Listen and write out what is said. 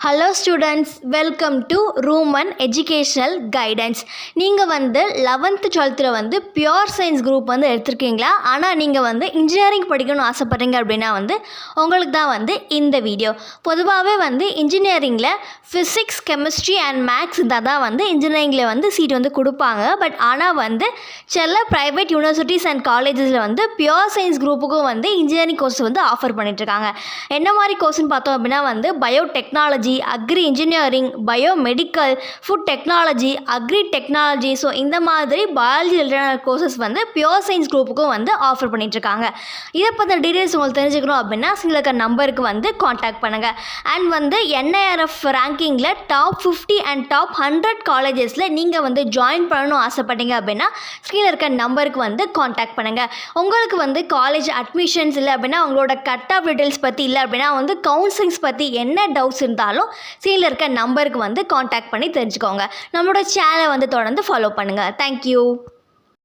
Hello students, welcome to room one educational guidance. நீங்கள் 11th 12th pure science group எடுத்திருக்கீங்களா? ஆனால் நீங்கள் engineering படிக்கணும்னு ஆசைப்பட்றீங்க அப்படின்னா உங்களுக்கு தான் இந்த வீடியோ. பொதுவாகவே இன்ஜினியரிங்கில் ஃபிசிக்ஸ், கெமிஸ்ட்ரி அண்ட் மேக்ஸ் இருந்தால் தான் இன்ஜினியரிங்கில் சீட் கொடுப்பாங்க. பட் ஆனால் சில ப்ரைவேட் யூனிவர்சிட்டிஸ் அண்ட் காலேஜஸில் பியூர் சயின்ஸ் குரூப்புக்கும் இன்ஜினியரிங் கோர்ஸ் ஆஃபர் பண்ணிகிட்ருக்காங்க. என்ன மாதிரி கோர்ஸ்னு பார்த்தோம் அப்படின்னா biotechnology, agri engineering, biomedical, food technology, agri technology, so இந்த மாதிரி பயாலஜி ரிலேட்டடான கோர்சஸ் பியூர் சயின்ஸ் குரூப்புக்கும் ஆஃபர் பண்ணிகிட்ருக்காங்க. இதை பற்றின டீட்டெயில்ஸ் உங்களுக்கு தெரிஞ்சுக்கணும் அப்படின்னா சில நம்பருக்கு காண்டாக்ட் பண்ணுங்கள். அண்ட் NIRF ரேங்கிங்கில் டாப் 50 அண்ட் டாப் 100 காலேஜஸில் நீங்கள் ஜாயின் பண்ணணும் ஆசைப்பட்டீங்க அப்படின்னா ஸ்க்ரீனில் இருக்க நம்பருக்கு காண்டாக்ட் பண்ணுங்கள். உங்களுக்கு காலேஜ் அட்மிஷன்ஸ் இல்லை அப்படின்னா உங்களோட கட் ஆஃப் டீட்டெயில்ஸ் பற்றி இல்லை அப்படின்னா கவுன்சிலிங்ஸ் பற்றி என்ன டவுட்ஸ் இருந்தாலும் சீனில் இருக்க நம்பருக்கு காண்டாக்ட் பண்ணி தெரிஞ்சுக்கோங்க. நம்மளோட சேனலை தொடர்ந்து ஃபாலோ பண்ணுங்கள். தேங்க்யூ.